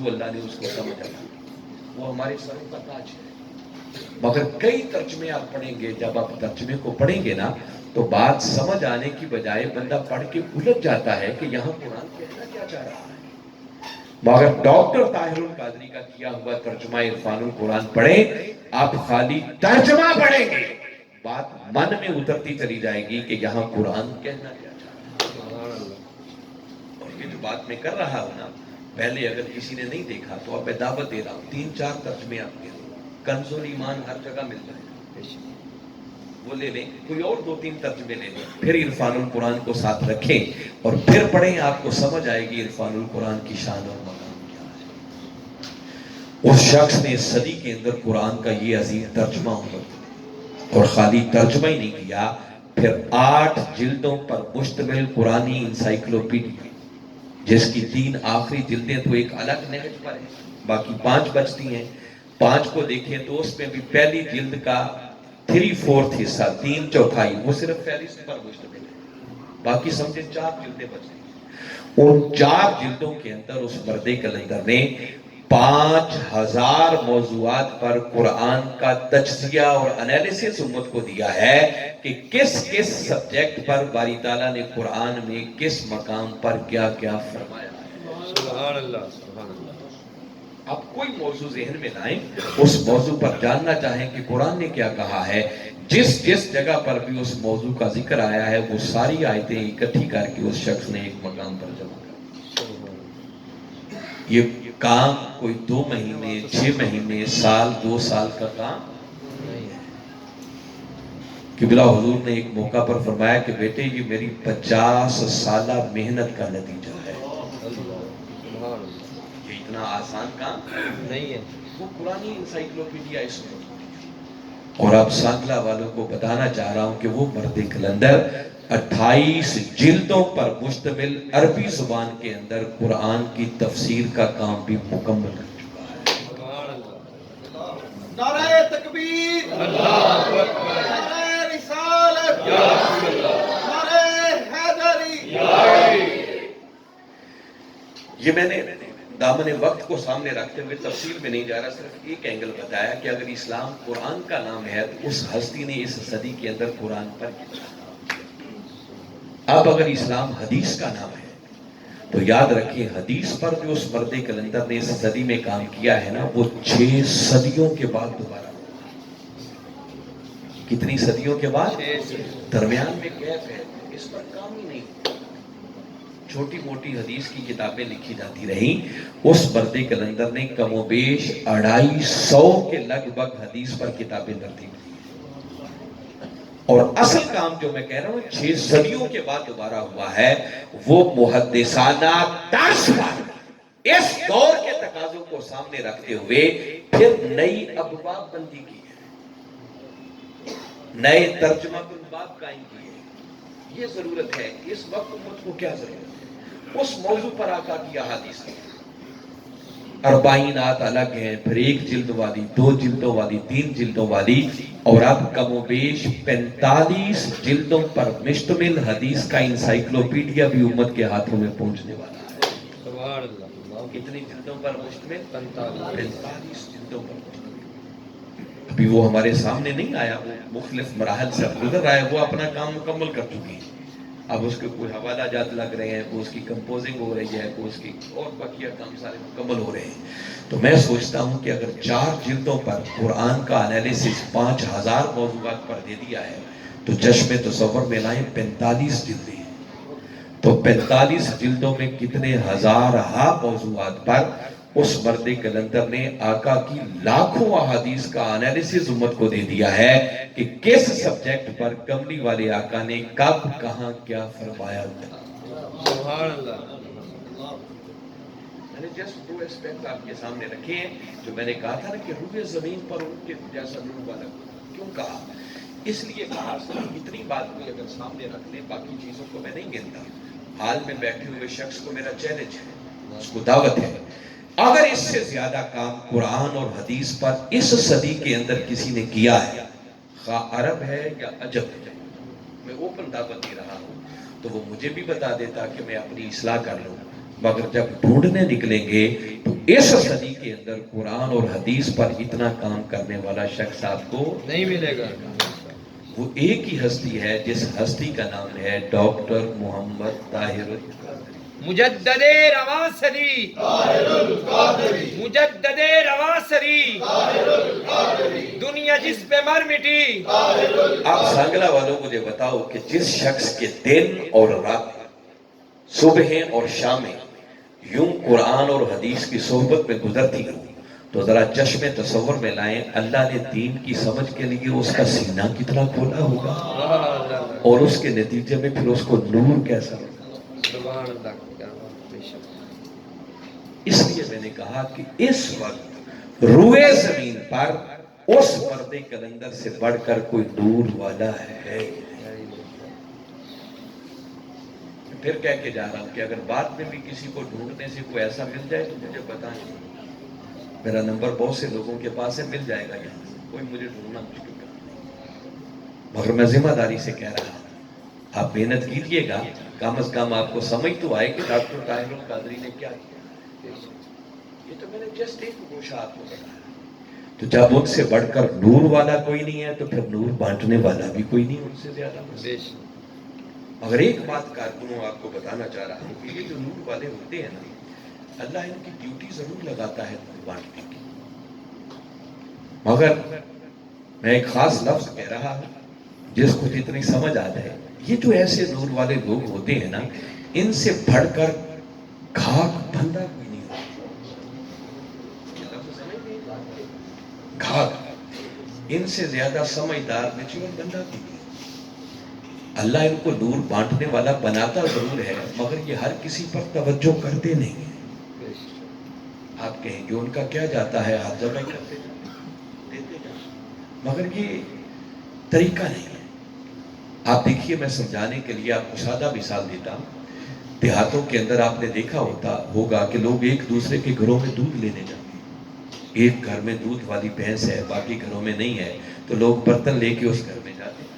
موضوع اللہ نے اس کو سمجھا، وہ ہمارے سروں کا تاج ہے۔ مگر کئی ترجمے آپ پڑھیں گے، جب آپ ترجمے کو پڑھیں گے نا تو بات سمجھ آنے کی بجائے بندہ پڑھ کے الجھ جاتا ہے کہ یہاں قرآن کہنا کیا چاہ رہا ہے۔ مگر ڈاکٹر طاہر القادری کا کیا ہوا ترجمہ عرفان القرآن پڑھیں، آپ خالی ترجمہ پڑھیں گے، بات من میں اترتی چلی جائے گی کہ یہاں قرآن کہنا کیا چاہ رہا ہے۔ اور یہ جو بات میں کر رہا ہوں نا، پہلے اگر کسی نے نہیں دیکھا تو اب میں دعوت دے رہا ہوں، 3-4 ترجمے آپ کے کنز الایمان ہر جگہ مل جائے گا، وہ لے لیں، کوئی اور 2-3 ترجمے لے لیں، پھر عرفان القرآن کو ساتھ رکھیں اور پھر پڑھیں، آپ کو سمجھ آئے گی عرفان القرآن کی شان اور مقام کیا ہے۔ اس شخص نے اس صدی کے اندر قرآن کا یہ عظیم ترجمہ اور خالی ترجمہ ہی نہیں کیا، پھر 8 جلدوں پر مشتمل قرآنی انسائیکلوپیڈیا، جس کی 3 آخری جلدیں تو ایک الگ نہج پر ہیں، باقی 5 بچتی ہیں۔ 5 کو دیکھیں تو اس میں بھی پہلی جلد کا 3/4 حصہ، 3/4 وہ صرف فہرست پر مشتمل ہے، باقی سمجھے 4 جلدیں بچتی ہیں۔ ان 4 جلدوں کے اندر اس مرد کلندر نے 5000 موضوعات پر قرآن کا تجزیہ اور انالیسس امت کو دیا ہے کہ کس کس سبجیکٹ پر باری تعالیٰ نے قرآن میں کس مقام پر کیا کیا فرمایا ہے۔ سبحان اللہ، سبحان اللہ۔ آپ کوئی موضوع ذہن میں لائیں، اس موضوع پر جاننا چاہیں کہ قرآن نے کیا کہا ہے، جس جس جگہ پر بھی اس موضوع کا ذکر آیا ہے وہ ساری آیتیں اکٹھی کر کے اس شخص نے ایک مقام پر جمع کر۔ یہ کام کوئی 2 مہینے، 6 مہینے، سال، 2 سال کا کام نہیں ہے۔ قبلہ حضور نے ایک موقع پر فرمایا کہ بیٹے یہ میری 50 سالہ محنت کا نتیجہ ہے، یہ اتنا آسان کام نہیں ہے۔ وہ قرآنی انسائیکلوپیڈیا اس میں، اور اب سانگلہ والوں کو بتانا چاہ رہا ہوں کہ وہ مرد کلندر 28 جلدوں پر مشتمل عربی زبان کے اندر قرآن کی تفسیر کا کام بھی مکمل کر چکا ہے۔ نعرہ تکبیر، اللہ اکبر، نعرہ رسالت، یا رسول اللہ، نعرہ حیدری، یہ میں نے دامن وقت کو سامنے رکھتے ہوئے تفصیل میں نہیں جا رہا، صرف ایک اینگل بتایا کہ اگر اسلام قرآن کا نام ہے تو اس ہستی نے اس صدی کے اندر قرآن پر کتنا کام کیا۔ اب اگر اسلام حدیث کا نام ہے تو یاد رکھیں حدیث پر جو اس مرد کلندر نے اس صدی میں کام کیا ہے نا، وہ 6 صدیوں کے بعد دوبارہ ہوا۔ کتنی صدیوں کے بعد؟ درمیان میں گیپ ہے، اس پر کام ہی نہیں ہوا۔ چھوٹی موٹی حدیث کی کتابیں لکھی جاتی رہیں، اس مرد کلندر نے کم و بیش 250 کے لگ بھگ حدیث پر کتابیں ترتیب دی، اور اصل کام جو میں کہہ رہا ہوں 6 صدیوں کے بعد دوبارہ ہوا ہے، وہ محدثانہ درس پر اس دور کے تقاضوں کو سامنے رکھتے ہوئے پھر نئی ابواب بندی کی ہے، نئے ترجمہ باب قائم کیے ہیں۔ یہ ضرورت ہے، اس وقت امت کو کیا ضرورت ہے؟ اس موضوع پر آقا کی احادیث ہے، 40 الگ ہیں، پھر 1 جلد والی، 2 جلدوں والی، 3 جلدوں والی، اور اب کم و بیش 45 جلدوں پر مشتمل حدیث کا انسائیکلوپیڈیا بھی امت کے ہاتھوں میں پہنچنے والا ہے۔ سبحان اللہ۔ کتنی جلدوں پر مشتمل؟ 45 جلدوں پر مشتمل۔ ابھی وہ ہمارے سامنے نہیں آیا، وہ مختلف مراحل سے گزر رہا ہے، وہ اپنا کام مکمل کر چکی ہے۔ اب اس کے کوئی حوالہ جات لگ رہے ہیں، کوئی اس کی کمپوزنگ ہو رہی ہے، کوئی اس کی اور بقیہ کام سارے مکمل ہو رہے ہیں۔ تو میں سوچتا ہوں کہ اگر 4 جلدوں پر قرآن کا انالیسس 5000 موضوعات پر دے دیا ہے تو چشم تصور میں لائیں 45 جلدیں ہیں، تو 45 جلدوں میں کتنے ہزارہا موضوعات پر اس مرد کلندر نے آقا کی لاکھوں احادیث کا انالیسس امت کو دے دیا ہے کہ کس سبجیکٹ پر کملی والے آقا نے کب کہاں کیا فرمایا تھا۔ سبحان اللہ۔ میں نے جسٹ 2 اسپیکٹ آپ کے سامنے رکھے ہیں، جو میں نے کہا تھا نا کہ روئے زمین پر ان کے جیسا نور والا کیوں کہا، اس لیے کہا صرف اتنی بات کوئی اگر سامنے رکھ لیں، باقی چیزوں کو میں نہیں گنتا۔ حال میں بیٹھے ہوئے شخص کو میرا چیلنج ہے، اس کو دعوت ہے، اگر اس سے زیادہ کام قرآن اور حدیث پر اس صدی کے اندر کسی نے کیا ہے، خواہ عرب ہے یا عجب ہے، میں اوپن دعوت دے رہا ہوں، تو وہ مجھے بھی بتا دیتا کہ میں اپنی اصلاح کر لوں، مگر جب ڈھونڈنے نکلیں گے تو اس صدی کے اندر قرآن اور حدیث پر اتنا کام کرنے والا شخص آپ کو نہیں ملے گا. وہ ایک ہی ہستی ہے جس ہستی کا نام ہے ڈاکٹر محمد طاہر مجدد رواسری، مجدد رواسری، دنیا جس پہ مر مٹی. آپ سانگلہ والوں مجھے بتاؤ کہ جس شخص کے دن اور رات صبح اور شامیں یوں قرآن اور حدیث کی صحبت میں گزرتی ہوں تو ذرا چشم تصور میں لائیں اللہ نے دین کی سمجھ کے لیے اس کا سینہ کتنا کھولا ہوگا اور اس کے نتیجے میں پھر اس کو نور کیسا ہوگا. سبحان اللہ. کیا بات. بے شک. اس لیے میں نے کہا کہ اس وقت روئے زمین پر اس پردے کلندر سے بڑھ کر کوئی نور والا ہے. پھر کہہ کے جا رہا ہوں کہ اگر بعد میں بھی کسی کو ڈھونڈنے سے کوئی ایسا مل جائے تو مجھے بتائیں. میرا نمبر بہت سے لوگوں کے پاس ہے، مل جائے گا یہاں سے، کوئی مجھے ڈھونڈنا مشکل کام نہیں. مگر میں ذمہ داری سے کہہ رہا ہوں آپ محنت کیجئے گا، کم از کم آپ کو سمجھ تو آئے کہ ڈاکٹر طاہر القادری نے کیا کیا. یہ تو میں نے جسٹ ایک گوشہ آپ کو بتایا. تو جب ان سے بڑھ کر نور والا کوئی نہیں ہے تو پھر نور بانٹنے والا بھی کوئی نہیں ان سے زیادہ. بے شک. مگر ایک بات کارکنوں آپ کو بتانا چاہ رہا ہوں کہ یہ جو نور والے ہوتے ہیں نا، اللہ ان کی ڈیوٹی ضرور لگاتا ہے نور بانٹنے کی. مگر میں ایک خاص لفظ کہہ رہا ہوں جس کو جتنی سمجھ آ جائے. یہ جو ایسے نور والے لوگ ہوتے ہیں نا، ان سے بڑھ کر گھاک بندہ کوئی نہیں ہوتا. گھاک ان سے زیادہ سمجھدار میچور بندہ کوئی نہیں. اللہ ان کو نور بانٹنے والا بناتا ضرور ہے مگر یہ ہر کسی پر توجہ کرتے نہیں ہیں. آپ کہیں گے ان کا کیا جاتا ہے، ہر جگہ کرتے دیتے جاتے، مگر یہ طریقہ نہیں ہے. آپ دیکھیے میں سمجھانے کے لیے آپ کو سادہ مثال دیتا ہوں. دیہاتوں کے اندر آپ نے دیکھا ہوگا کہ لوگ ایک دوسرے کے گھروں میں دودھ لینے جاتے ہیں. ایک گھر میں دودھ والی بھینس ہے، باقی گھروں میں نہیں ہے، تو لوگ برتن لے کے اس گھر میں جاتے ہیں.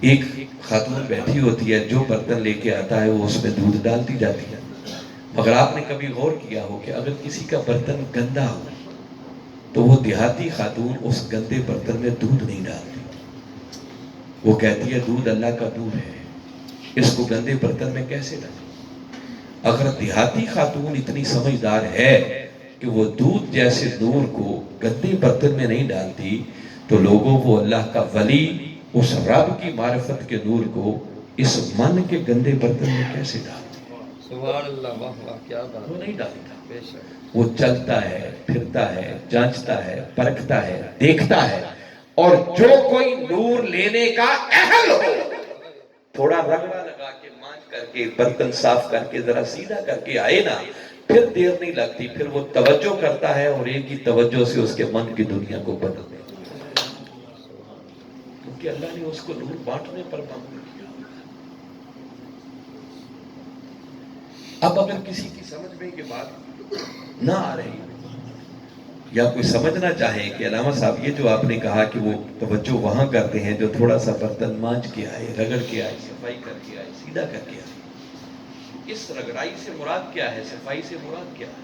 ایک خاتون بیٹھی ہوتی ہے، جو برتن لے کے آتا ہے وہ اس میں دودھ ڈالتی جاتی ہے. مگر آپ نے کبھی غور کیا ہو کہ اگر کسی کا برتن گندا ہو تو وہ دیہاتی خاتون اس گندے برتن میں دودھ نہیں ڈالتی. وہ کہتی ہے دودھ اللہ کا دودھ ہے، اس کو گندے برتن میں کیسے ڈالیں. اگر دیہاتی خاتون اتنی سمجھدار ہے کہ وہ دودھ جیسے نور کو گندے برتن میں نہیں ڈالتی تو لوگوں کو اللہ کا ولی اس رب کی معرفت کے نور کو اس من کے گندے برتن میں کیسے ڈالتی. سبحان اللہ. واہ واہ. کیا بات. وہ نہیں ڈالتا. بے شک. وہ چلتا ہے، پھرتا ہے، جانچتا ہے، پرکھتا ہے، دیکھتا ہے. اور جو کوئی نور لینے کا اہل ہو تھوڑا رگڑا لگا کے مانچ کر کے برتن صاف کر کے ذرا سیدھا کر کے آئے نا، پھر دیر نہیں لگتی، پھر وہ توجہ کرتا ہے اور ایک ہی توجہ سے اس کے من کی دنیا کو بدل دیتا ہے. کیونکہ اللہ نے اس کو نور بانٹنے پر معمول کیا. اب اگر کسی کی سمجھ میں یہ بات نہ آ رہی یا کوئی سمجھنا چاہے کہ علامہ صاحب یہ جو آپ نے کہا کہ وہ توجہ وہاں کرتے ہیں جو تھوڑا سا برتن مانج کے آئے، رگڑ کے آئے، صفائی کر کے آئے، سیدھا کر کے آئے، اس رگڑائی سے مراد کیا ہے، صفائی سے مراد کیا ہے.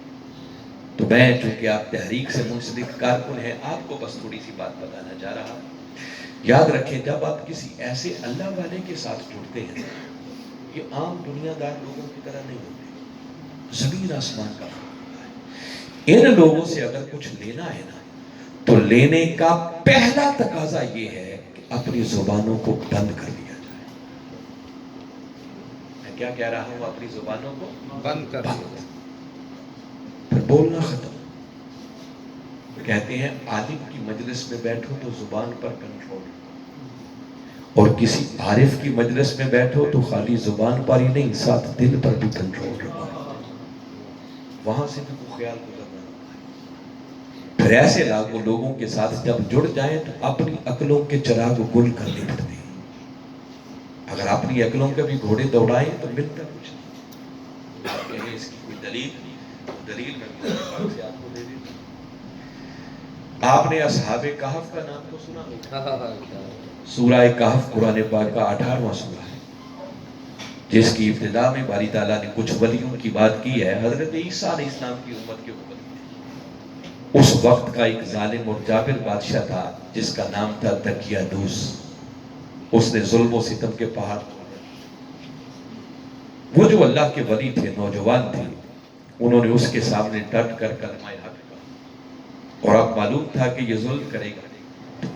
تو میں چونکہ آپ تحریک سے منسلک کارکن ہیں آپ کو بس تھوڑی سی بات بتانا چاہ رہا ہوں. یاد رکھیں جب آپ کسی ایسے اللہ والے کے ساتھ جڑتے ہیں یہ عام دنیا دار لوگوں کی طرح نہیں ہوتے. زمین آسمان کا فرق ہوتا ہے. ان لوگوں سے اگر کچھ لینا ہے نا تو لینے کا پہلا تقاضا یہ ہے کہ اپنی زبانوں کو بند کر دیا جائے. میں کیا کہہ رہا ہوں، اپنی زبانوں کو بند کر دیا. پھر بولنا ختم. کہتے ہیں عالم کی مجلس میں بیٹھو تو زبان پر کنٹرول، اور کسی عارف کی مجلس میں بیٹھو تو خالی زبان پر ہی نہیں ساتھ دل پر بھی کنٹرول رکھو. وہاں سے بھی کوئی خیال گزرنا ہوتا ہے. پھر ایسے لوگوں کے ساتھ جب جڑ جائیں تو اپنی عقلوں کے چراغ گل کرنے پڑتے ہیں. اگر اپنی عقلوں کے بھی گھوڑے دوڑائیں تو ملتا کچھ نہیں. آپ کہیں اس کی کوئی دلیل میں قرآن سے آپ کو دے دیتا ہوں. آپ نے اصحاب کہف کا نام تو سنا ہوگا. سورہ کہف قرآن پاک کا 18واں سورہ ہے. جس کی ابتدا میں باری تعالیٰ نے کچھ ولیوں کی بات کی ہے، حضرت عیسیٰ علیہ السلام کی امت کے اوپر۔ اس وقت کا ایک ظالم اور جابر بادشاہ تھا جس کا نام تھا دقیانوس۔ اس نے ظلم و ستم کے پہاڑ توڑے۔ وہ جو اللہ کے ولی تھے، نوجوان تھے، انہوں نے اس کے سامنے ڈٹ کر کلمہ حق کہا، اور اب معلوم تھا کہ یہ ظلم کرے گا۔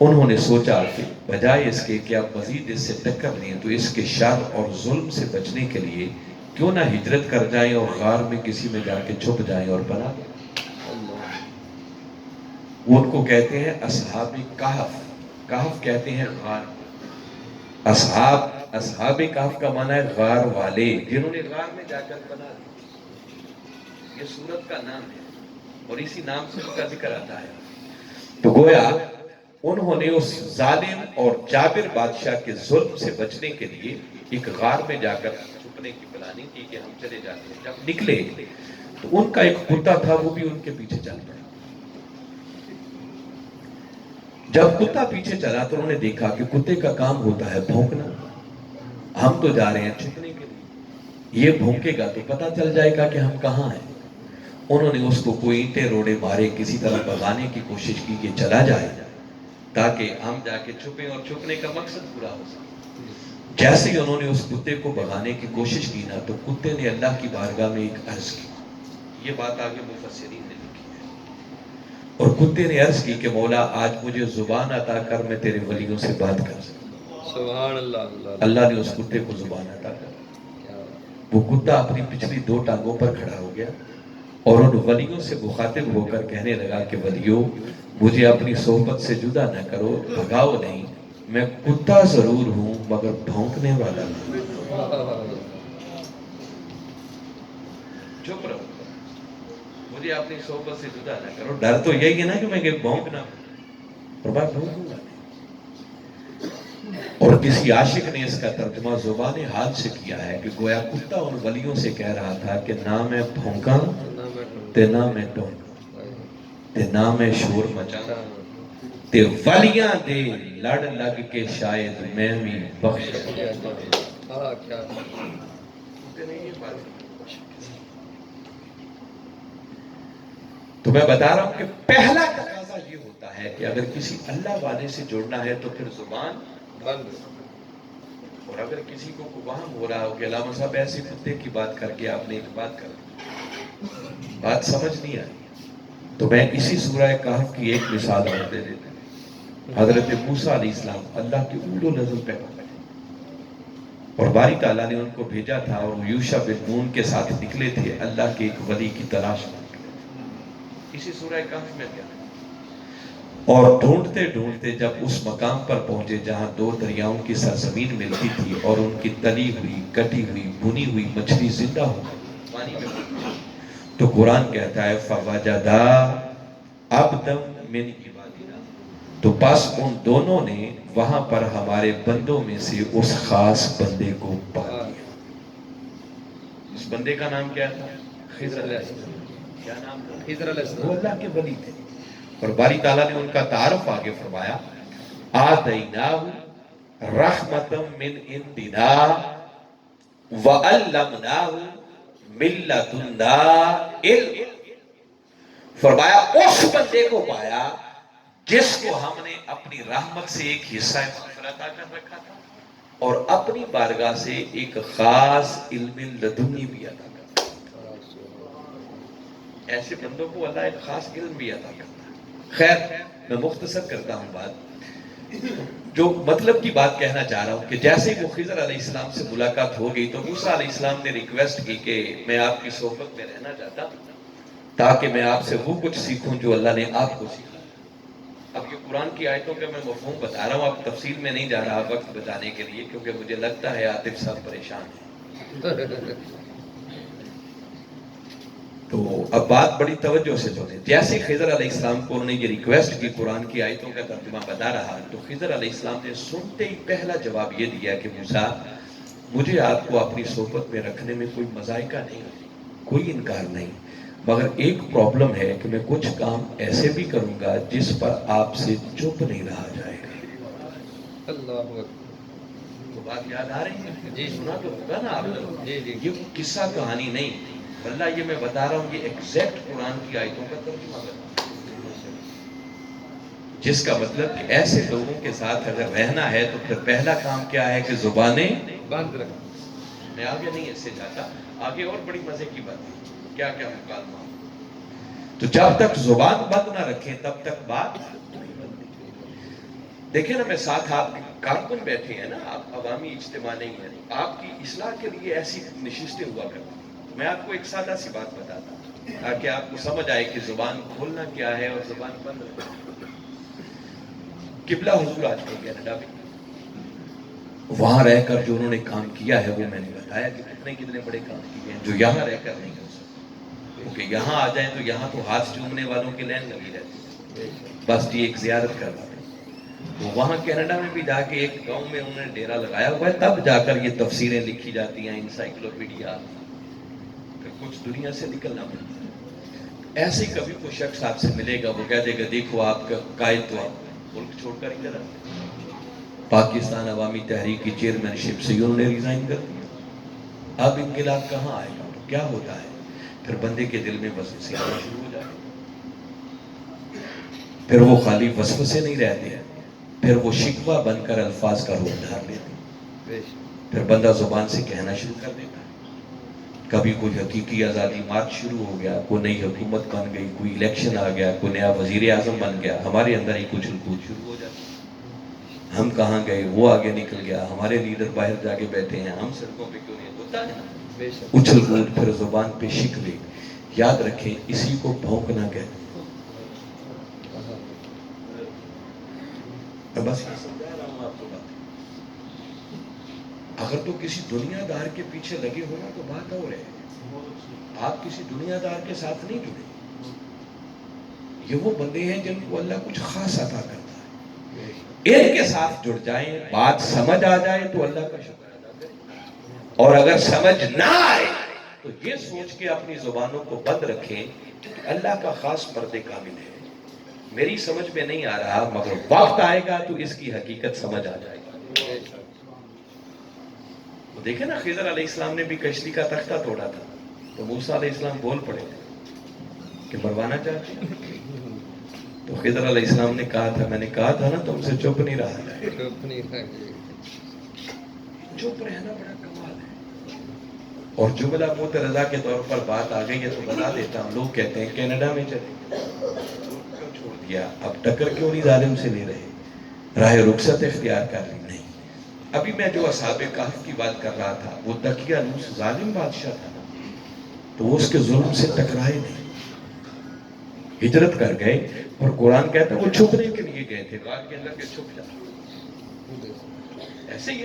انہوں نے سوچا کہ بجائے اس کے کہ آپ مزید اس سے ٹکر لیں تو اس کے شر اور ظلم سے بچنے کے لیے کیوں نہ ہجرت کر جائیں اور غار میں کسی میں جا کے چھپ جائیں اور پناہ لیں۔ وہ ان کو کہتے ہیں اصحاب کہف۔ کہف کہتے ہیں غار۔ اصحاب کہف کا معنی ہے غار والے، جنہوں نے غار میں جا کر پناہ لی۔ یہ سورت کا نام ہے اور اسی نام سے ان کا ذکر آتا ہے۔ تو گویا انہوں نے اس ظالم اور جابر بادشاہ کے ظلم سے بچنے کے لیے ایک غار میں جا کر چھپنے کی پلاننگ کی کہ ہم چلے جاتے ہیں۔ جب نکلے تو ان کا ایک کتا تھا، وہ بھی ان کے پیچھے چل پڑا۔ جب کتا پیچھے چلا تو انہوں نے دیکھا کہ کتے کا کام ہوتا ہے بھونکنا۔ ہم تو جا رہے ہیں چھپنے کے لیے، یہ بھونکے گا تو پتہ چل جائے گا کہ ہم کہاں ہیں۔ انہوں نے اس کو کوئی اینٹیں روڑے مارے، کسی طرح بھگانے کی کوشش کی کہ چلا جائے تاکہ ہم جا کے چھپیں اور چھپنے کا مقصد پورا ہو سکے۔ جیسے ہی انہوں نے اس کتے کو بھگانے کی کوشش کی نا، تو کتے نے اللہ کی بارگاہ میں ایک عرض کی۔ یہ بات آگے مفسرین نے لکھی ہے۔ اور کتے نے عرض کی کہ مولا آج مجھے زبان عطا کر، میں تیرے ولیوں سے بات کر سکوں۔ سبحان اللہ۔ اللہ نے اس کتے کو زبان عطا کر۔ وہ کتا اپنی پچھلی 2 ٹانگوں پر کھڑا ہو گیا اور ان ولیوں سے مخاطب ہو کر کہنے لگا کہ ولیوں، مجھے اپنی صحبت سے جدا نہ کرو، بھگاؤ نہیں، میں کتا ضرور ہوں مگر بھونکنے والا نہیں۔ چپ رہو، مجھے اپنی صحبت سے جدا نہ کرو۔ ڈر تو یہی ہے نا کہ میں بھونکنا اور میں بھونکوں گا۔ اور کسی عاشق نے اس کا ترجمہ زبان حال سے کیا ہے کہ گویا کتا ان ولیوں سے کہہ رہا تھا کہ نہ میں بھونکاں تے نہ میں ٹونکاں تے نہ میں شور مچاں تے ولیاں دے لڑ لگ کے شاید میں بھی بخش۔ تو میں بتا رہا ہوں کہ پہلا تقاضا یہ ہوتا ہے کہ اگر کسی اللہ والے سے جڑنا ہے تو پھر زبان بند۔ اور اگر کسی کو وہم ہو رہا ہو کہ علامہ صاحب ایسے کتے کی بات کر کے آپ نے ایک بات کر، بات سمجھ نہیں آئی، تو میں اسی سورہ کہف کی ایک مثال اور دے دیتا ہوں۔ حضرت موسیٰ علیہ السلام اللہ کے اول و نزل پہ پکڑے اور باری تعالیٰ نے ان کو بھیجا تھا، اور یوشع بن نون کے ساتھ نکلے تھے اللہ کے ایک ولی کی تلاش میں۔ اسی سورہ کہف میں کیا ہے، اور ڈھونڈتے ڈھونڈتے جب اس مقام پر پہنچے جہاں 2 دریاؤں کی سرزمین ملتی تھی اور ان کی تلی ہوئی، کٹی ہوئی، بھنی ہوئی مچھلی زندہ ہو پانی میں پہنچی، تو قرآن کہتا ہے فَوَجَدَا عَبْدًا مِنْ عِبَادِنَا، تو بس ان دونوں نے وہاں پر ہمارے بندوں میں سے اس خاص بندے کو پا لیا۔ اس بندے کا نام کیا تھا؟ خضر علیہ السلام۔ کیا نام تھا؟ خضر علیہ السلام۔ وہ اللہ کے ولی تھے، اور باری تعالیٰ نے ان کا تعارف آگے فرمایا، آتَيْنَاهُ رَحْمَةً مِّنْ عِنْدِنَا وَعَلَّمْنَاهُ مِن لَّدُنَّا عِلْمًا، فرمایا اس بندے کو پایا جس کو ہم نے اپنی رحمت سے ایک حصہ مغفرت عطا کر رکھا تھا اور اپنی بارگاہ سے ایک خاص علم لدنی بھی عطا کرتا ہے۔ ایسے بندوں کو اللہ ایک خاص علم بھی عطا کرتا ہے۔ خیر، میں مختصر کرتا ہوں بات، جو مطلب کی بات کہنا چاہ رہا ہوں کہ جیسے ہی وہ خضر علیہ السلام سے ملاقات ہو گئی تو موسیٰ علیہ السلام نے ریکویسٹ کی کہ میں آپ کی صحبت میں رہنا چاہتا ہوں تاکہ میں آپ سے وہ کچھ سیکھوں جو اللہ نے آپ کو سیکھا۔ اب یہ قرآن کی آیتوں کا میں مفہوم بتا رہا ہوں، اب تفصیل میں نہیں جا رہا وقت بچانے کے لیے، کیونکہ مجھے لگتا ہے عاطف صاحب پریشان ہیں۔ تو اب بات بڑی توجہ سے سنیں۔ جیسے خضر علیہ السلام کو انہوں نے یہ ریکویسٹ کی قرآن کی آیتوں کا ترجمہ بتا رہا، تو خضر علیہ السلام نے سنتے ہی پہلا جواب یہ دیا کہ موسیٰ، مجھے آپ کو اپنی صحبت میں رکھنے میں کوئی مذائقہ نہیں، کوئی انکار نہیں، مگر ایک پرابلم ہے کہ میں کچھ کام ایسے بھی کروں گا جس پر آپ سے چپ نہیں رہا جائے گا۔ اللہ اکبر۔ تو بات یاد آ رہی ہے؟ جی سنا تو ہوگا نا آپ نے. جی جی یہ کوئی قصہ کہانی نہیں، واللہ یہ میں بتا رہا ہوں، یہ ایگزیکٹ قرآن کی آیتوں کا ترجمہ کر رہا ہوں، جس کا مطلب کہ ایسے لوگوں کے ساتھ اگر رہنا ہے تو پھر پہلا کام کیا ہے کہ زبانیں بند رکھ. میں آگے نہیں اس سے جاتا، آگے اور بڑی مزے کی بات ہے، کیا کیا مکالمہ. تو جب تک زبان بند نہ رکھیں تب تک بات نہیں بنتی. دیکھیں نا، میں ساتھ آپ کارکن بیٹھے ہیں نا، آپ عوامی اجتماع نہیں ہیں، آپ کی اصلاح کے لیے ایسی نشستیں ہوا کرتی ہیں. میں آپ کو ایک سادہ سی بات بتاتا ہوں تاکہ آپ کو سمجھ آئے کہ زبان کھولنا کیا ہے اور زبان بند رکھنا. قبلہ حضور آج کل کینیڈا میں، وہاں رہ کر جو انہوں نے کام کیا ہے وہ میں نے بتایا کہ کتنے بڑے کام کیے ہیں جو یہاں رہ کر نہیں کر سکتے. کیونکہ یہاں آ جائیں تو یہاں تو ہاتھ چومنے والوں کی لائن لگی رہتی ہے، بس یہ ایک زیارت کروا دیں. تو وہاں کینیڈا میں بھی جا کے ایک گاؤں میں انہوں نے ڈیرا لگایا ہوا ہے، تب جا کر یہ تفسیریں لکھی جاتی ہیں، انسائکلوپیڈیا. پھر کچھ دنیا سے نکلنا پڑتا ہے. ایسے ہی کبھی کوئی شخص آپ سے ملے گا، وہ کہہ دے گا دیکھو آپ کا قائد تو آپ ملک چھوڑ کر ادھر آتے ہیں. پاکستان عوامی تحریک کی چیئرمین شپ سے انہوں نے ریزائن کر دیا. اب انقلاب کہاں آئے گا؟ کیا ہوتا ہے؟ پھر بندے کے دل میں وسوسے آنا شروع ہو جائے. پھر وہ خالی وسوسے نہیں رہتے، پھر وہ شکوہ بن کر الفاظ کا روپ دھار لیتے. پھر بندہ زبان سے کہنا شروع کر دیتا ہے. کبھی کوئی حقیقی آزادی مارچ شروع ہو گیا، کوئی نئی حکومت بن گئی، کوئی الیکشن آ گیا، کوئی نیا وزیر اعظم بن گیا، ہمارے اندر ہی کچھ رکود شروع ہو جاتی. ہم کہاں گئے، وہ آگے نکل گیا، ہمارے لیڈر باہر جا کے بیٹھے ہیں، ہم سڑکوں پہ کیوں نہیں. ہوتا ہے نا اچھل کود، پھر زبان پہ شکوے. یاد رکھیں اسی کو بھونکنا کہتے ہیں. میں بس یہ سمجھا رہا ہوں آپ کو بات. اگر تو کسی دنیا دار کے پیچھے لگے ہو نا تو بات اور ہے. آپ کسی دنیا دار کے ساتھ نہیں جڑے. یہ وہ بندے ہیں جن کو اللہ کچھ خاص عطا کرتا ہے. ان کے ساتھ جڑ جائیں، بات سمجھ آ جائے تو اللہ کا شکر ادا کریں، اور اگر سمجھ نہ آئے تو یہ سوچ کے اپنی زبانوں کو بند رکھیں کہ اللہ کا خاص مرد کامل ہے. میری سمجھ میں نہیں آ رہا، مگر وقت آئے گا تو اس کی حقیقت سمجھ آ جائے گا. دیکھیں نا، خضر علیہ السلام نے بھی کشتی کا تختہ توڑا تھا تو موسیٰ علیہ السلام بول پڑے کہ مروانا چاہتے ہیں. تو خضر علیہ السلام نے کہا تھا، میں نے کہا تھا نا تم سے چپ نہیں رہا جائے. چپ رہنا بڑا کمال ہے. اور جملہ مترضا کے طور پر بات آ گئی ہے تو بتا دیتا ہوں. لوگ کہتے ہیں کینیڈا میں چلے کیوں چھوڑ دیا، اب ٹکر کیوں نہیں ظالم سے لے رہے، راہ رخصت اختیار کر لی. نہیں، ابھی میں جو اصحاب کہف کی بات کر رہا تھا وہ دقیانوس ظالم بادشاہ تھا نا، تو وہ اس کے ظلم سے ٹکرائے نہیں، ہجرت کر گئے. اور قرآن کہتا ہے وہ چھپنے کے لیے گئے تھے، غار کے اندر کے چھپ جا. ایسے ہی.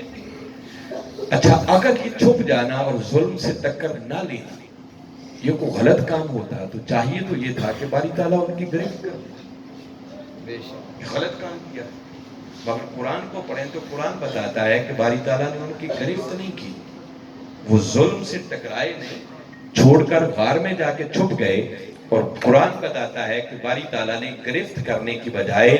اچھا، اگر یہ چھپ جانا اور ظلم سے ٹکر نہ لینا یہ کوئی غلط کام ہوتا تو چاہیے تو یہ تھا کہ باری تعالیٰ ان کی گرفت کر دے. غلط کام کیا، مگر قرآن کو پڑھیں تو قرآن بتاتا ہے کہ باری تعالیٰ نے ان کی گرفت نہیں کی، وہ ظلم سے ٹکرائے نہیں، چھوڑ کر غار میں جا کے چھپ گئے. اور قرآن بتاتا ہے کہ باری تعالیٰ نے گرفت کرنے کی بجائے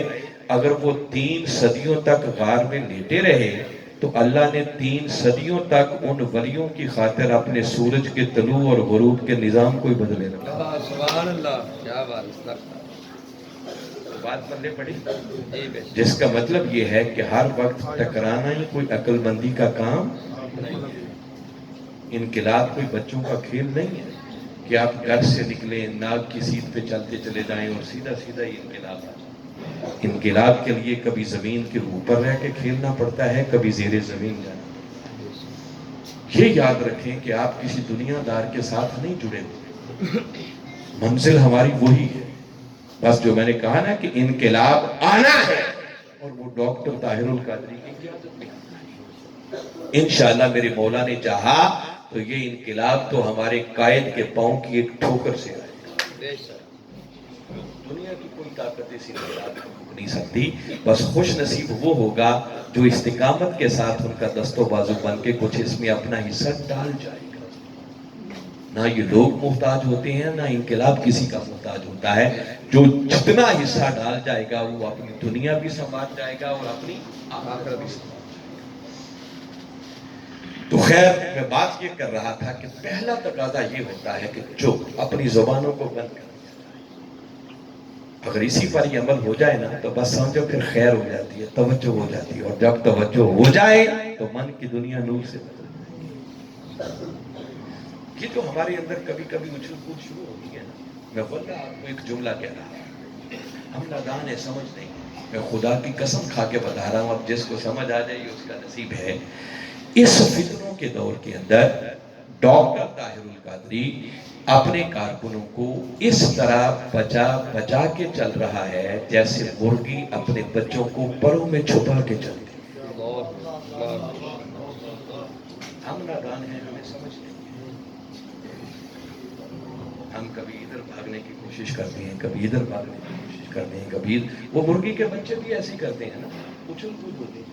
اگر وہ 3 صدیوں تک غار میں لیٹے رہے تو اللہ نے 3 صدیوں تک ان ولیوں کی خاطر اپنے سورج کے طلوع اور غروب کے نظام کو ہی بدلے رکھا. سبحان اللہ، کیا بات. بات پلے پڑی، جس کا مطلب یہ ہے کہ ہر وقت ٹکرانا ہی کوئی عقل مندی کا کام نہیں ہے. انقلاب کوئی بچوں کا کھیل نہیں ہے کہ آپ گھر سے نکلیں، ناک کی سیدھ پہ چلتے چلے جائیں اور سیدھا سیدھا ہی انقلاب آ جائے. انقلاب کے لیے کبھی زمین کے اوپر رہ کے کھیلنا پڑتا ہے، کبھی زیر زمین جانا پڑتا ہے. یہ یاد رکھیں کہ آپ کسی دنیا دار کے ساتھ نہیں جڑے ہوئے، منزل ہماری وہی ہے. بس جو میں نے کہا نا کہ انقلاب آنا ہے اور وہ ڈاکٹر طاہر القادری کی قیادت میں آنا ہے. انشاءاللہ میرے مولا نے چاہا تو یہ انقلاب تو ہمارے قائد کے پاؤں کی ایک ٹھوکر سے آئے گا. دنیا کی کوئی طاقت اس انقلاب کو روک نہیں سکتی. بس خوش نصیب وہ ہوگا جو استقامت کے ساتھ ان کا دست و بازو بن کے کچھ اس میں اپنا حصہ ڈال جائے گا. نہ یہ لوگ محتاج ہوتے ہیں، نہ انقلاب کسی کا محتاج ہوتا ہے. جو جتنا حصہ ڈال جائے گا وہ اپنی دنیا بھی سنبھال جائے گا اور اپنی آخرت بھی سنبھال جائے گا. تو خیر میں بات یہ کر رہا تھا کہ پہلا تقاضا یہ ہوتا ہے کہ جو اپنی زبانوں کو بند کر، اگر اسی پر یہ عمل ہو جائے نا تو بس سمجھو پھر خیر ہو جاتی ہے، توجہ ہو جاتی ہے، اور جب توجہ ہو جائے تو من کی دنیا نور سے بدل جائے گی۔ یہ جو ہمارے اندر کبھی کبھی اچھل کود شروع ہوتی ہے نا، میں واللہ آپ کو ایک جملہ کہہ رہا ہوں، ہم نادان ہے، سمجھ نہیں، میں خدا کی قسم کھا کے بتا رہا ہوں، اب جس کو سمجھ آ جائے یہ اس کا نصیب ہے۔ اس فتنوں کے دور کے اندر ڈاکٹر طاہر القادری اپنے کارکنوں کو اس طرح بچا بچا کے چل رہا ہے جیسے مرغی اپنے بچوں کو پروں میں چھپا کے چلتی ہے۔ ہم نادان ہیں، ہمیں سمجھ نہیں ہے، ہم کبھی ادھر بھاگنے کی کوشش کرتے ہیں، کبھی ادھر بھاگنے کی کوشش کرتے ہیں، کبھی وہ مرغی کے بچے بھی ایسے کرتے ہیں نا، اچھل کود ہوتی ہے،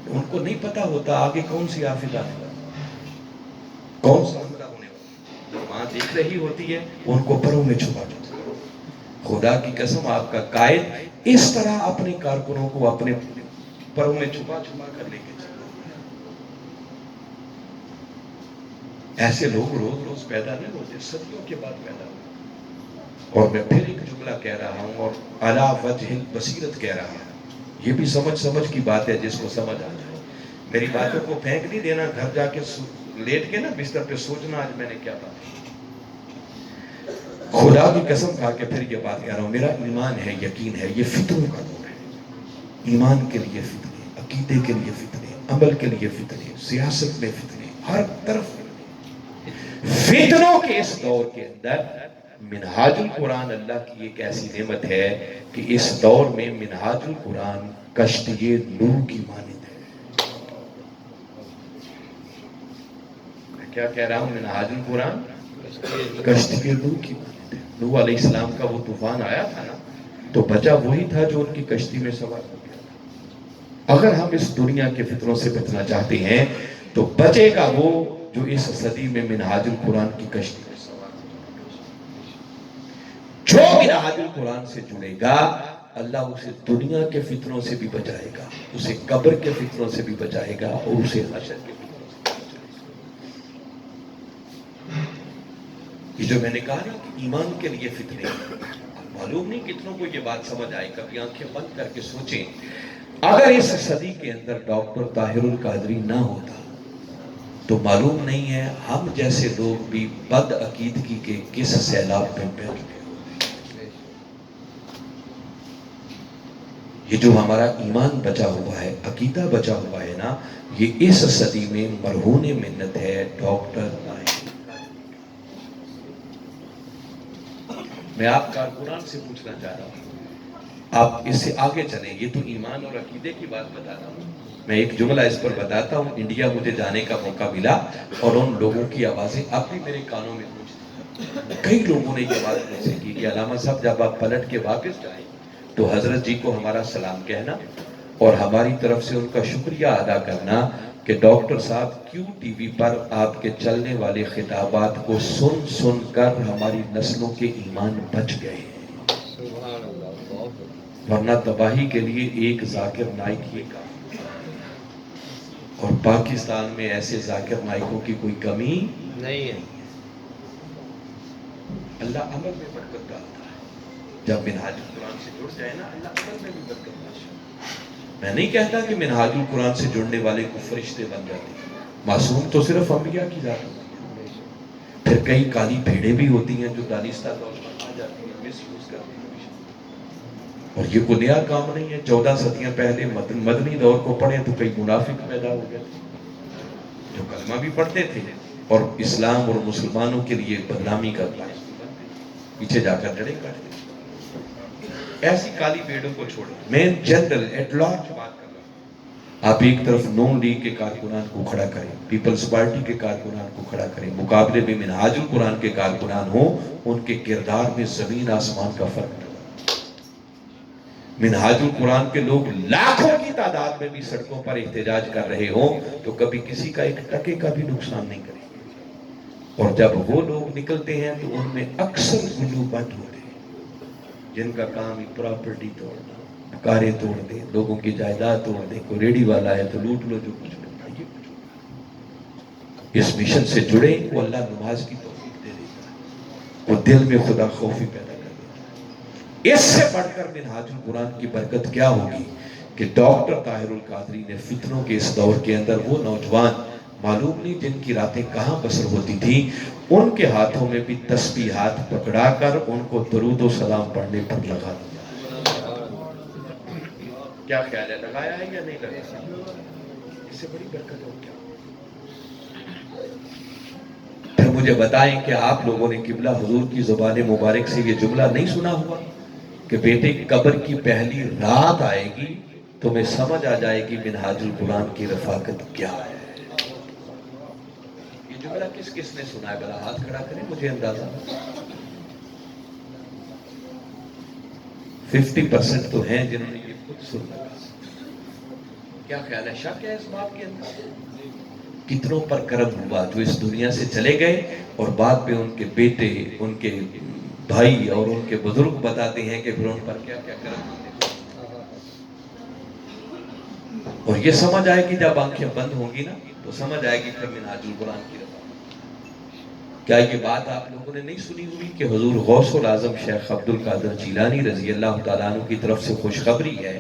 ان کو نہیں پتا ہوتا آگے کون سی آفت آنے والی، کون سا حملہ ہونے والا، ماں دیکھ رہی ہوتی ہے، ان کو پروں میں چھپا کے چلتی ہے۔ خدا کی قسم آپ کا قائد اس طرح اپنے کارکنوں کو اپنے پروں میں چھپا چھپا کر لے کے چلتا ہے۔ ایسے لوگ روز روز پیدا نہیں ہوتے، صدیوں کے بعد پیدا ہوتے۔ اور میں پھر ایک جملہ کہہ رہا ہوں اور علی وجہ البصیرت کہہ رہا ہوں، یہ بھی سمجھ کی بات ہے، جس کو سمجھ آ جائے۔ میری باتوں کو پھینک نہیں دینا، گھر جا کے لیٹ کے نا بستر پہ سوچنا آج میں نے کیا بات کی۔ خدا کی قسم کھا کے پھر یہ بات کہہ رہا ہوں، میرا ایمان ہے، یقین ہے، یہ فتنوں کا دور ہے۔ ایمان کے لیے فتنے، عقیدے کے لیے فتنے، عمل کے لیے فتنے، سیاست میں فتنے، ہر طرف فتنے۔ فتنوں کے اس دور کے اندر منہاج القرآن اللہ کی ایک ایسی نعمت ہے کہ اس دور میں منہاج القرآن کشتی نوح کی مانند ہے۔ میں کیا کہہ رہا ہوں؟ منہاج القرآن کشتی نوح کی مانند ہے۔ نوح علیہ السلام کا وہ طوفان آیا تھا نا، تو بچا وہی تھا جو ان کی کشتی میں سوار ہو گیا تھا۔ اگر ہم اس دنیا کے فتنوں سے بچنا چاہتے ہیں تو بچے گا وہ جو اس صدی میں منہاج القرآن کی کشتی میں سوار ہو گیا۔ جو منہاج القرآن سے جڑے گا اللہ اسے دنیا کے فتنوں سے بھی بچائے گا، اسے قبر کے فتنوں سے بھی بچائے گا، اور اسے حشر کے فتنوں سے بھی بچائے گا۔ یہ جو میں نے کہا نا کہ ایمان کے لیے فتنے، معلوم نہیں کتنوں کو یہ بات سمجھ آئے، کبھی آنکھیں بند کر کے سوچیں، اگر اس صدی کے اندر ڈاکٹر طاہر القادری نہ ہوتا تو معلوم نہیں ہے ہم جیسے لوگ بھی بد عقیدگی کے کس سیلاب میں بہہ چکے ہوتے۔ یہ جو ہمارا ایمان بچا ہوا ہے، عقیدہ بچا ہوا ہے نا، یہ اس صدی میں مرہون منت ہے ڈاکٹر طاہر۔ میں آپ کارکنان سے پوچھنا چاہ رہا ہوں، آپ اس سے آگے چلیں، یہ تو ایمان اور عقیدے کی بات بتا رہا ہوں، میں ایک جملہ اس پر بتاتا ہوں۔ انڈیا مجھے جانے کا موقع ملا اور ان لوگوں کی آوازیں اب بھی میرے کانوں میں گونجتی۔ کئی لوگوں نے یہ بات مجھ سے کی کہ علامہ صاحب جب آپ پلٹ کے واپس جائیں تو حضرت جی کو ہمارا سلام کہنا اور ہماری طرف سے ان کا شکریہ ادا کرنا کہ ڈاکٹر صاحب کیوں ٹی وی پر آپ کے چلنے والے خطابات کو سن سن کر ہماری نسلوں کے ایمان بچ گئے ہیں، سبحان اللہ، ورنہ تباہی کے لیے ایک ذاکر نائک ہی کافی، اور پاکستان میں ایسے ذاکر نائکوں کی کوئی کمی نہیں ہے۔ اللہ عمل میں برکت ڈالتا ہے، جب منہاج القرآن سے جڑ جائے نا اللہ عمل میں بھی برکت ڈالتا ہے۔ میں نہیں کہتا کہ منہاج القرآن سے جڑنے والے کو فرشتے بن جاتے ہیں، معصوم تو صرف انبیاء کی ذات ہوتی ہے، پھر کئی کالی بھیڑیں بھی ہوتی ہیں جو دانستہ طور پر آ جاتی ہیں، مس یوز کرتی ہیں، اور یہ کوئی نیا کام نہیں ہے۔ 14 صدیاں پہلے مدنی دور کو پڑھیں تو کئی منافق پیدا ہو گئے تھے جو کلمہ بھی پڑھتے تھے اور اسلام اور مسلمانوں کے لیے بدنامی کا باعث بھی بنتے تھے، پیچھے جا کر جڑیں کاٹتے تھے۔ ایسی کالی بھیڑوں کو چھوڑیں، میں جنرل ایٹ لارج بات کر رہا ہوں۔ آپ ایک طرف نون لیگ کے کارکنان کو کھڑا کریں، پیپلز پارٹی کے کارکنان کو کھڑا کریں، مقابلے میں منہاج القرآن کے کارکنان ہوں، ان کے کردار میں زمین آسمان کا فرق نظر۔ منہاج القرآن کے لوگ لاکھوں کی تعداد میں بھی سڑکوں پر احتجاج کر رہے ہوں تو کبھی کسی کا ایک ٹکے کا بھی نقصان نہیں کریں گے، اور جب وہ لوگ نکلتے ہیں تو ان میں اکثر گلو بند ہوتے ہیں جن کا کام ہی پراپرٹی توڑنا، کاریں توڑ دیں، لوگوں کی جائیداد توڑ دیں، کوئی ریڈی والا ہے تو لوٹ لو جو کچھ ملتا ہے، یہ کچھ ہوتا ہے۔ اس مشن سے جڑے وہ اللہ نماز کی توفیق دے دیتا، وہ دل میں خدا خوفی پیدا کر دیتا۔ اس سے بڑھ کر منہاج القرآن کی برکت کیا ہوگی کہ ڈاکٹر طاہر القادری نے فتنوں کے اس دور کے اندر وہ نوجوان معلوم نہیں جن کی راتیں کہاں بسر ہوتی تھی، ان کے ہاتھوں میں بھی تسبیحات پکڑا کر ان کو درود و سلام پڑھنے پر لگا دیا۔ کیا خیال ہے، لگایا ہے یا نہیں لگایا؟ اس سے بڑی برکت ہو کیا؟ پھر مجھے بتائیں کہ آپ لوگوں نے قبلہ حضور کی زبان مبارک سے یہ جملہ نہیں سنا ہوا کہ بیٹے قبر کی پہلی رات آئے گی تمہیں سمجھ آ جائے گی منہاج القرآن کی رفاقت کیا ہے۔ یہ جملہ کس کس نے سنا ہے؟ بلا ہاتھ کھڑا کریں، مجھے اندازہ 50% تو ہیں جنہوں نے یہ خود سن لگا۔ کیا خیال ہے، شک ہے اس بات کے اندر؟ کتنوں پر کرم ہوا جو اس دنیا سے چلے گئے اور بعد میں ان کے بیٹے، ان کے بھائی اور ان کے بزرگ بتاتے ہیں کہ پھر ان پر کیا کیا کرم ہوتے ہیں۔ اور یہ سمجھ آئے گی جب آنکھیں بند ہوں گی نا تو سمجھ آئے گی پھر منہاج القرآن کی رفاقت۔ کیا یہ بات آپ لوگوں نے نہیں سنی ہوئی کہ حضور غوث العظم شیخ عبد القادر جیلانی رضی اللہ تعالیٰ عنہ کی طرف سے خوشخبری ہے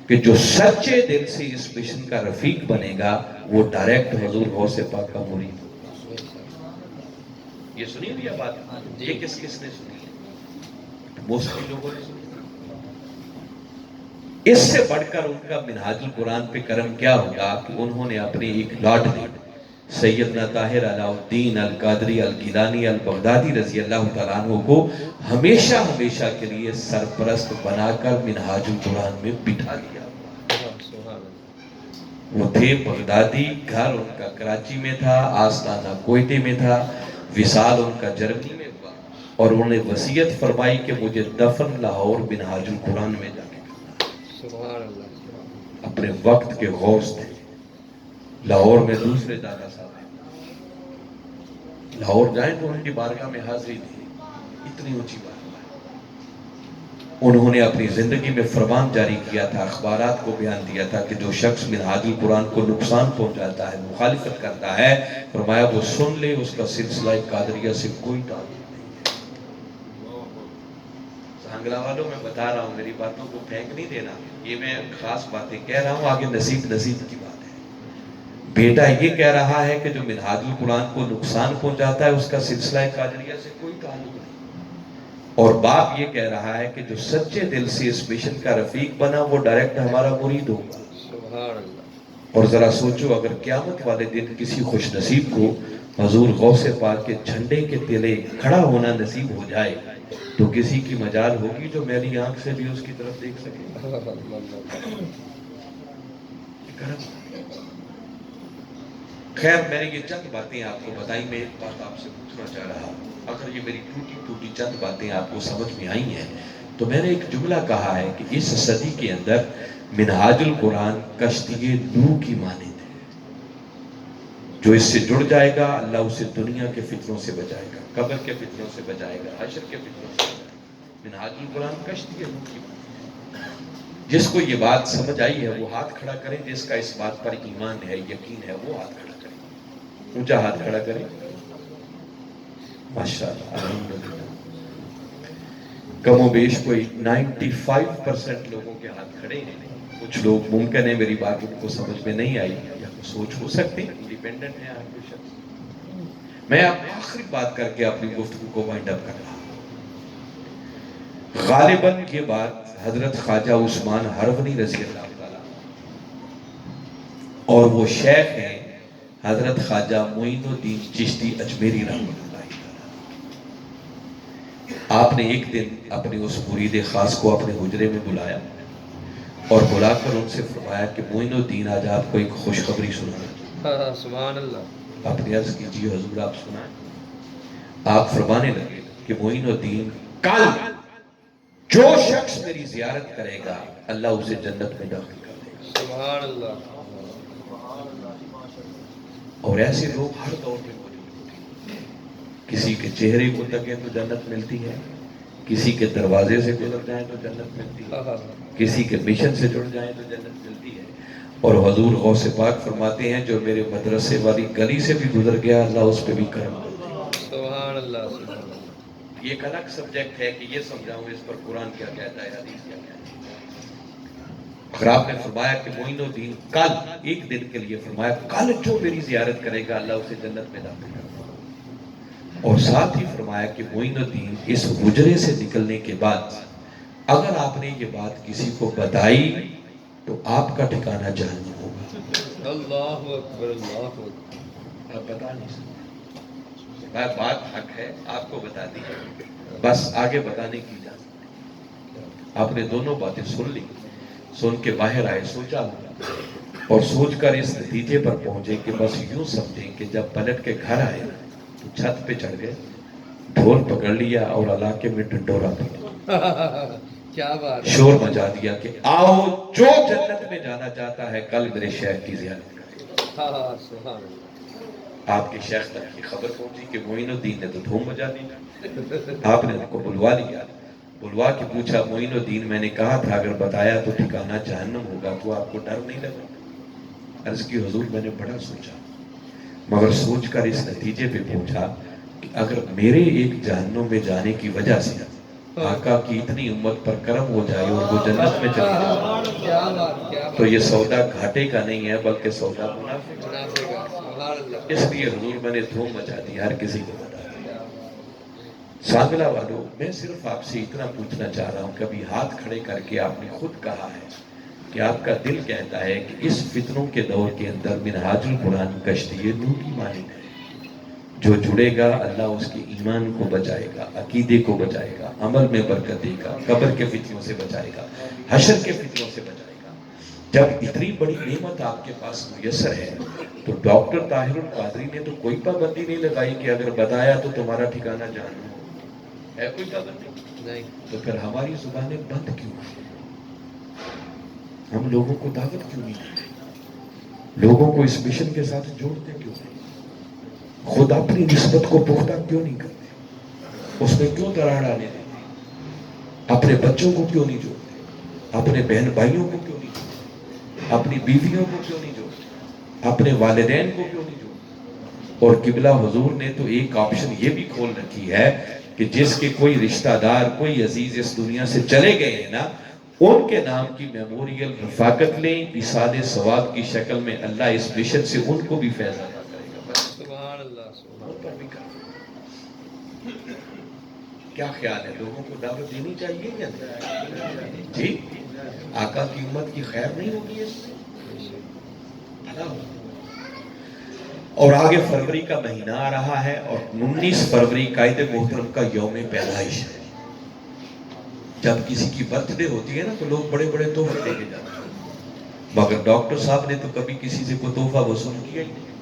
کہ جو سچے دل سے اس مشن کا رفیق بنے گا وہ ڈائریکٹ حضور غوث پاک کا مرید ہوگا۔ یہ سنی ہوئی ہے بات؟ یہ کس کس نے سنی ہے؟ موسیقی لوگوں نے سنی۔ اس سے بڑھ کر ان کا منہاج القرآن پہ کرم کیا ہوگا کہ انہوں نے اپنی ایک لاڈلی سیدنا طاہر علاء الدین القادری الگیلانی البغدادی رضی اللہ تعالیٰ عنہ کو ہمیشہ ہمیشہ کے لیے سرپرست بنا کر منہاج القرآن میں بٹھا دیا۔ وہ تھے بغدادی، گھر ان کا کراچی میں تھا، آستانہ کوئٹے میں تھا، وصال ان کا جرمنی میں ہوا، اور انہوں نے وصیت فرمائی کہ مجھے دفن لاہور منہاج القرآن میں جا کے کرنا۔ اپنے وقت کے غوث تھے۔ لاہور میں دوسرے دادا صاحب ہیں، لاہور جائیں تو ان کی بارگاہ میں حاضری تھی، اتنی اونچی بارگاہ۔ انہوں نے اپنی زندگی میں فرمان جاری کیا تھا، اخبارات کو بیان دیا تھا کہ جو شخص منہاج القرآن کو نقصان پہنچاتا ہے، مخالفت کرتا ہے، فرمایا وہ سن لے اس کا سلسلہ قادریہ سے کوئی تعلق نہیں ہے۔ سانگلہ والوں میں بتا رہا ہوں، میری باتوں کو پھینک نہیں دینا، یہ میں خاص باتیں کہہ رہا ہوں، آگے نصیب کی بات ہے۔ بیٹا یہ کہہ رہا ہے کہ جو منہاج القرآن کو نقصان پہنچاتا ہے اس کا سلسلہ قادریہ سے کوئی تعلق نہیں، اور باپ یہ کہہ رہا ہے کہ جو سچے دل سے اس مشن کا رفیق بنا وہ ڈائریکٹ ہمارا مرید ہوگا۔ سبحان اللہ۔ اور ذرا سوچو اگر قیامت والے دن کسی خوش نصیب کو حضور غوث پاک کے جھنڈے کے تلے کھڑا ہونا نصیب ہو جائے تو کسی کی مجال ہوگی جو میری آنکھ سے بھی اس کی طرف دیکھ سکے؟ خیر، میں نے یہ چند باتیں آپ کو بتائی، میں ایک بات آپ سے پوچھنا چاہ رہا ہوں، اگر یہ میری ٹوٹی چند باتیں آپ کو سمجھ میں آئی ہیں تو میں نے ایک جملہ کہا ہے کہ اس صدی کے اندر منہاج القرآن کشتی نوح کی مانند ہے، جو اس سے جڑ جائے گا اللہ اسے دنیا کے فتنوں سے بچائے گا، قبر کے فتنوں سے بچائے گا، حشر کے فتنوں سے بچائے گا۔ منہاج القرآن کشتی نوح کی مانند ہے۔ جس کو یہ بات سمجھ آئی ہے وہ ہاتھ کھڑا کریں، جس کا اس بات پر ایمان ہے، یقین ہے، وہ ہاتھ کھڑا کریں، اونچا ہاتھ کھڑا کریں۔ ماشاءاللہ، الحمدللہ۔ کم و بیش کوئی 95% لوگوں کے ہاتھ کھڑے ہیں۔ کچھ لوگ ممکن ہے میری بات ان کو سمجھ میں نہیں آئی یا کچھ سوچ ہو سکتے ہیں، انڈیپینڈنٹ ہے ہر کوئی شخص۔ میں اب آخری بات کر کے اپنی گفتگو کو وائنڈ اپ کر رہا ہوں۔ غالباً یہ بات حضرت خواجہ عثمان ہرونی رضی اللہ تعالیٰ اور وہ شیخ ہیں حضرت خواجہ معین الدین چشتی اجمیری رحمۃ اللہ تعالیٰ۔ آپ نے ایک دن اپنے اس مرید خاص کو اپنے حجرے میں بلایا اور بلا کر ان سے فرمایا کہ معین الدین آج آپ کو ایک خوشخبری سنانا۔ سبحان اللہ۔ آپ نے عرض کیجیے حضور آپ سنائیں۔ آپ فرمانے لگے کہ معین الدین کل جو شخص میری زیارت کرے گا اللہ اسے جنت میں داخل کر دے گا۔ سبحان اللہ۔ اور ایسے لوگ ہر دور میں موجود ہوتے ہیں، کسی کے چہرے کو تکیں تو جنت ملتی ہے، کسی کے دروازے سے گزر جائیں تو جنت ملتی ہے، کسی کے مشن سے جڑ جائیں تو جنت ملتی ہے۔ اور حضور غوث پاک فرماتے ہیں جو میرے مدرسے والی گلی سے بھی گزر گیا اللہ اس پہ بھی کرم کرے۔ سبحان اللہ سبحان اللہ۔ یہ ایک الگ سبجیکٹ ہے کہ یہ سمجھاؤں اس پر قرآن کیا کہتا ہے، حدیث کیا کہتا ہے۔ اگر آپ نے فرمایا کہ معین الدین کل ایک دن کے لیے فرمایا کل جو میری زیارت کرے گا اللہ اسے جنت میں داخل کرے گا، اور ساتھ ہی فرمایا کہ معین الدین اس حجرے سے نکلنے کے بعد اگر آپ نے یہ بات کسی کو بتائی تو آپ کا ٹھکانہ جہنم ہوگا۔ اللہ اکبر اللہ اکبر۔ آپ بتا نہیں سکتے، بات حق ہے، آپ کو بتا دی، بس آگے بتانے کی اجازت نہیں۔ آپ نے دونوں باتیں سن لی، سن کے باہر آئے، سوچا اور سوچ کر اس نتیجے پر پہنچے کہ بس یوں سمجھیں کہ جب پلٹ کے گھر آئے تو چھت پہ چڑھ گئے، ڈھول پکڑ لیا اور علاقے میں ڈنڈورا پیا، کیا بات ہے۔ شور مچا دیا کہ آؤ جو جنت میں جانا چاہتا ہے کل میرے شیخ کی زیارت کرے۔ ہاں سبحان اللہ۔ آپ کے شیخ تک کی خبر پہنچی کہ معین الدین نے تو دھوم مچا دی۔ آپ نے ان کو بلوا لیا، بلوا کے پوچھا معین الدین میں نے کہا تھا اگر بتایا تو ٹھکانہ جہنم ہوگا، تو آپ کو ڈر نہیں لگا؟ عرض کی حضور میں نے بڑا سوچا، مگر سوچ کر اس نتیجے پہ پہنچا کہ اگر میرے ایک جہنم میں جانے کی وجہ سے آقا کی اتنی امت پر کرم ہو جائے اور وہ جنت میں چلی جائے کیا بات کیا تو یہ سودا گھاٹے کا نہیں ہے بلکہ سودا منافع کا۔ منافع کا۔ سبحان اللہ۔ اس لیے حضور میں نے دھوم مچا دی، ہر کسی کو بتا دیا۔ سانگلہ والوں، میں صرف آپ سے اتنا پوچھنا چاہ رہا ہوں، کبھی ہاتھ کھڑے کر کے آپ نے خود کہا ہے کہ آپ کا دل کہتا ہے کہ اس فتنوں کے دور کے اندر منہاج القرآن کشتی نور کی مانند ہے، جو جڑے گا اللہ اس کے ایمان کو بچائے گا، عقیدے کو بچائے گا، عمل میں برکت دے گا، قبر کے فتنوں سے بچائے گا، حشر کے فتنوں سے بچائے گا۔ جب اتنی بڑی نعمت آپ کے پاس میسر ہے تو ڈاکٹر طاہر القادری نے تو کوئی پابندی نہیں لگائی کہ اگر بتایا تو تمہارا ٹھکانہ جہنم ہو، ہے کوئی پابندی؟ نہیں۔ تو پھر ہماری زبانیں بند کیوں ہیں؟ ہم لوگوں کو دعوت کیوں نہیں دیتے؟ لوگوں کو اس مشن کے ساتھ جوڑتے کیوں نہیں؟ خود اپنی نسبت کو پختہ کیوں نہیں کرتے؟ اس میں کیوں دراڑ آنے دیتے؟ اپنے بچوں کو کیوں نہیں جوڑتے؟ اپنے بہن بھائیوں کو کیوں نہیں جوڑتے؟ اپنی بیویوں کو کیوں نہیں جوڑتے؟ اپنے والدین کو کیوں نہیں جوڑتے؟ اور قبلہ حضور نے تو ایک آپشن یہ بھی کھول رکھی ہے کہ جس کے کوئی رشتہ دار، کوئی عزیز اس دنیا سے چلے گئے ہیں نا، ان کے نام کی میموریل رفاقت لیں، ایصال ثواب کی شکل میں اللہ اس مشن سے ان کو بھی فیض عطا کرے گا۔ بس سبحان اللہ سبحان ان پر بھی کریں۔ کیا خیال ہے، لوگوں کو دعوت دینی چاہیے یا نہیں؟ جی، آقا کی امت کی خیر نہیں ہوگی اس میں؟ بھلا ہوگا۔ اور آگے فروری کا مہینہ آ رہا ہے اور 19 فروری قائد محترم کا یوم پیدائش ہے۔ جب کسی کی برتھ ڈے ہوتی ہے نا تو لوگ بڑے بڑے تحفے لے کے جاتے ہیں، مگر ڈاکٹر صاحب نے تو کبھی کسی سے کوئی تحفہ وصول کیا ہی نہیں۔